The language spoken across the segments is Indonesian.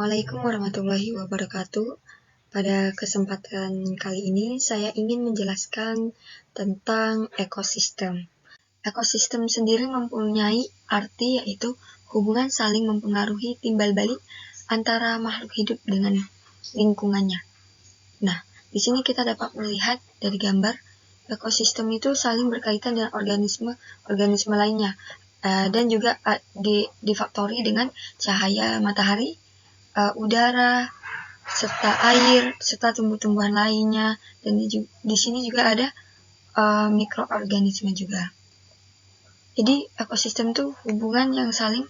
Assalamualaikum warahmatullahi wabarakatuh. Pada kesempatan kali ini, saya ingin menjelaskan tentang ekosistem. Ekosistem sendiri mempunyai arti yaitu hubungan saling mempengaruhi timbal balik antara makhluk hidup dengan lingkungannya. Nah, di sini kita dapat melihat dari gambar, ekosistem itu saling berkaitan dengan organisme lainnya, dan juga difaktori dengan cahaya matahari, udara, serta air, serta tumbuh-tumbuhan lainnya, dan di sini juga ada mikroorganisme juga. Jadi ekosistem itu hubungan yang saling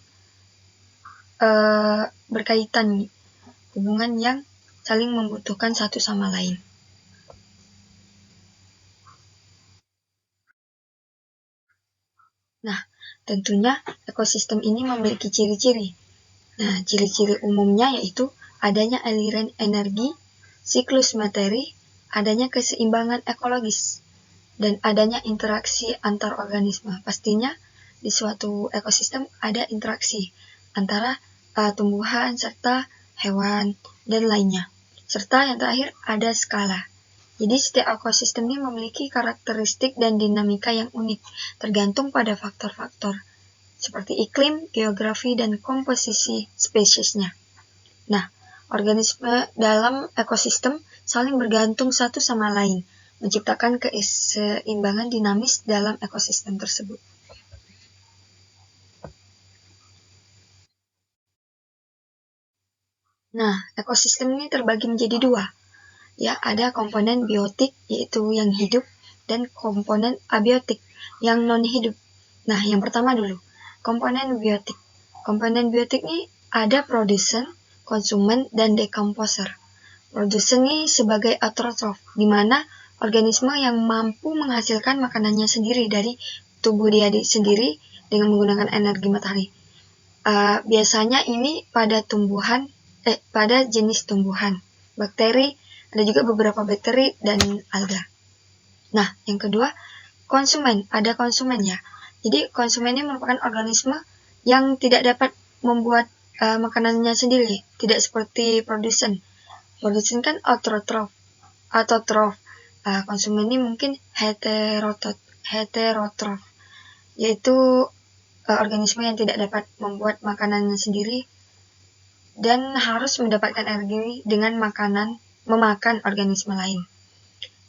berkaitan, hubungan yang saling membutuhkan satu sama lain. Nah, tentunya ekosistem ini memiliki ciri-ciri. Nah, ciri-ciri umumnya yaitu adanya aliran energi, siklus materi, adanya keseimbangan ekologis, dan adanya interaksi antar organisme. Pastinya di suatu ekosistem ada interaksi antara tumbuhan serta hewan dan lainnya. Serta yang terakhir ada skala. Jadi setiap ekosistem ini memiliki karakteristik dan dinamika yang unik, tergantung pada faktor-faktor seperti iklim, geografi, dan komposisi spesiesnya. Nah, organisme dalam ekosistem saling bergantung satu sama lain, menciptakan keseimbangan dinamis dalam ekosistem tersebut. Nah, ekosistem ini terbagi menjadi dua. Ya, ada komponen biotik yaitu yang hidup dan komponen abiotik yang non hidup. Nah, yang pertama dulu, komponen biotik. Komponen biotik ini ada produsen, konsumen, dan decomposer. Produsen ini sebagai autotrof, di mana organisme yang mampu menghasilkan makanannya sendiri dari tubuh dia sendiri dengan menggunakan energi matahari. Biasanya ini pada jenis tumbuhan, bakteri, ada juga beberapa bakteri dan alga. Nah, yang kedua, konsumen. Ada konsumen ya. Jadi konsumen ini merupakan organisme yang tidak dapat membuat makanannya sendiri, tidak seperti produsen. Produsen kan autotrof. Konsumen ini mungkin heterotrof, yaitu organisme yang tidak dapat membuat makanannya sendiri dan harus mendapatkan energi dengan memakan organisme lain.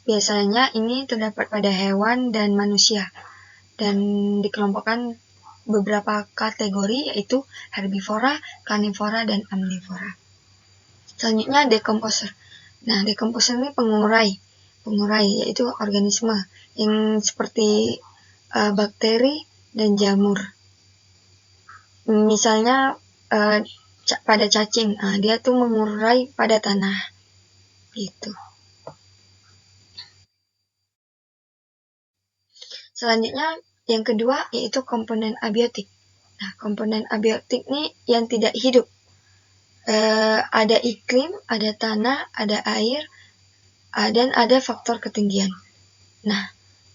Biasanya ini terdapat pada hewan dan manusia, dan dikelompokkan beberapa kategori yaitu herbivora, karnivora, dan omnivora. Selanjutnya decomposer. Nah, decomposer ini pengurai yaitu organisme yang seperti bakteri dan jamur. Misalnya pada cacing, dia tuh mengurai pada tanah gitu. Selanjutnya yang kedua yaitu komponen abiotik. Nah, komponen abiotik ini yang tidak hidup. Ada iklim, ada tanah, ada air, dan ada faktor ketinggian. Nah,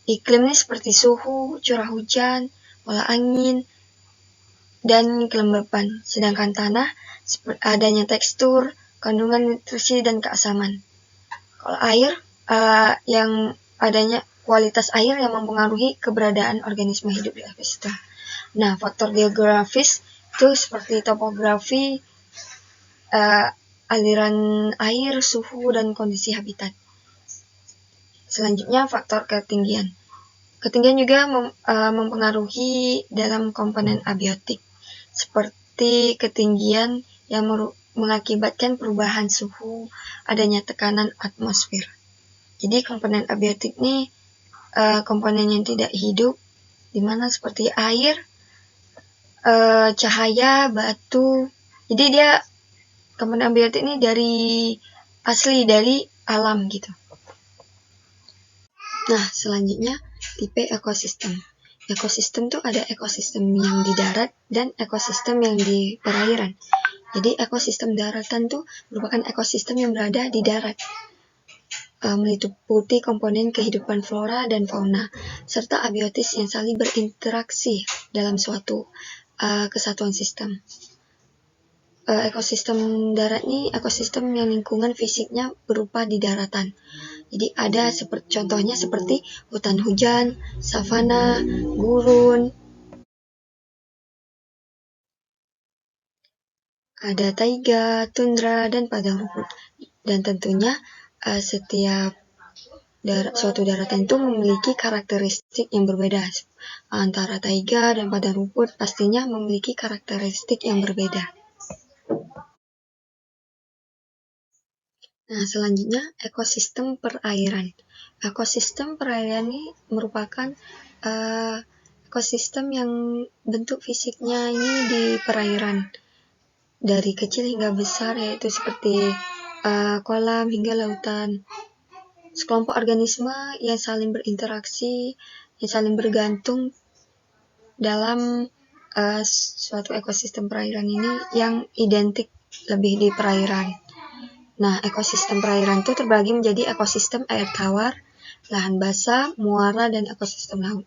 iklim ini seperti suhu, curah hujan, pola angin, dan kelembapan. Sedangkan tanah adanya tekstur, kandungan nutrisi, dan keasaman. Kalau air, yang adanya kualitas air yang mempengaruhi keberadaan organisme hidup di ekosistem. Nah, faktor geografis itu seperti topografi, aliran air, suhu, dan kondisi habitat. Selanjutnya faktor ketinggian. Ketinggian juga mempengaruhi dalam komponen abiotik, seperti ketinggian yang mengakibatkan perubahan suhu, adanya tekanan atmosfer. Jadi komponen abiotik ini komponen yang tidak hidup, di mana seperti air, cahaya, batu. Jadi dia komponen abiotik ini asli dari alam gitu. Nah, selanjutnya tipe ekosistem. Ekosistem tuh ada ekosistem yang di darat dan ekosistem yang di perairan. Jadi ekosistem daratan tuh merupakan ekosistem yang berada di darat, meliputi komponen kehidupan flora dan fauna, serta abiotis yang saling berinteraksi dalam suatu kesatuan sistem. ekosistem darat ini ekosistem yang lingkungan fisiknya berupa di daratan. Jadi ada contohnya seperti hutan hujan, savana, gurun, ada taiga, tundra, dan padang rumput. Dan tentunya setiap suatu daratan itu memiliki karakteristik yang berbeda. Antara taiga dan padang rumput pastinya memiliki karakteristik yang berbeda. Nah, selanjutnya ekosistem perairan. Ekosistem perairan ini merupakan ekosistem yang bentuk fisiknya ini di perairan. Dari kecil hingga besar, yaitu seperti kolam hingga lautan. Sekelompok organisme yang saling berinteraksi, yang saling bergantung dalam suatu ekosistem perairan ini yang identik lebih di perairan. Nah, ekosistem perairan itu terbagi menjadi ekosistem air tawar, lahan basah, muara, dan ekosistem laut.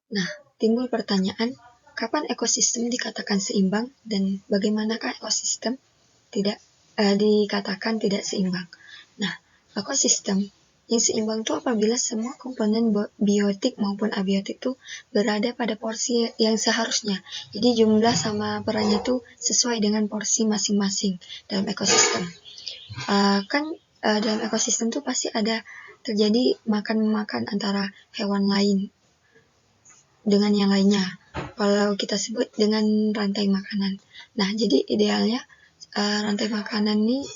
Nah, timbul pertanyaan, kapan ekosistem dikatakan seimbang dan bagaimanakah ekosistem dikatakan tidak seimbang? Nah, ekosistem yang seimbang itu apabila semua komponen biotik maupun abiotik itu berada pada porsi yang seharusnya. Jadi jumlah sama perannya itu sesuai dengan porsi masing-masing dalam ekosistem. Dalam ekosistem itu pasti ada terjadi makan-makan antara hewan lain dengan yang lainnya. Kalau kita sebut dengan rantai makanan. Nah, jadi idealnya rantai makanan ini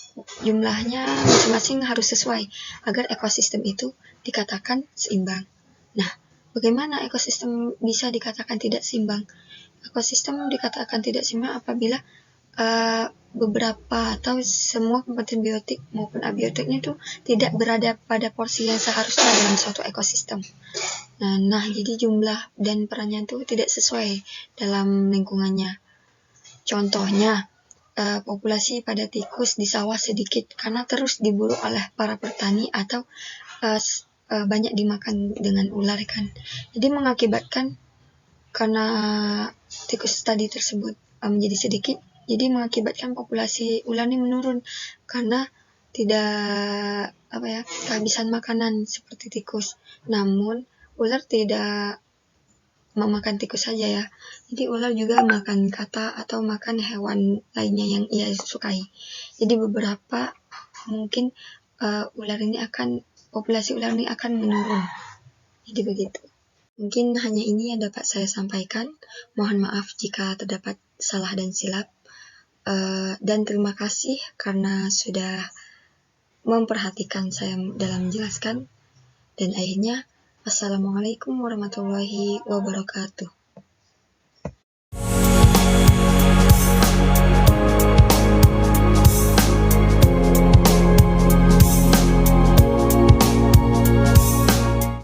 jumlahnya masing-masing harus sesuai agar ekosistem itu dikatakan seimbang. Nah, bagaimana ekosistem bisa dikatakan tidak seimbang? Ekosistem dikatakan tidak seimbang apabila beberapa atau semua komponen biotik maupun abiotiknya itu tidak berada pada porsi yang seharusnya dalam suatu ekosistem. Nah, jadi jumlah dan perannya itu tidak sesuai dalam lingkungannya. Contohnya, populasi pada tikus di sawah sedikit karena terus diburu oleh para petani atau banyak dimakan dengan ular kan. Jadi mengakibatkan karena tikus tadi tersebut menjadi sedikit, jadi mengakibatkan populasi ular ini menurun karena tidak kehabisan makanan seperti tikus. Namun ular tidak memakan tikus saja ya. Jadi ular juga makan kata atau makan hewan lainnya yang ia sukai. Jadi beberapa mungkin populasi ular ini akan menurun. Jadi begitu. Mungkin hanya ini yang dapat saya sampaikan. Mohon maaf jika terdapat salah dan silap. Dan terima kasih karena sudah memperhatikan saya dalam menjelaskan. Dan akhirnya, Assalamualaikum warahmatullahi wabarakatuh.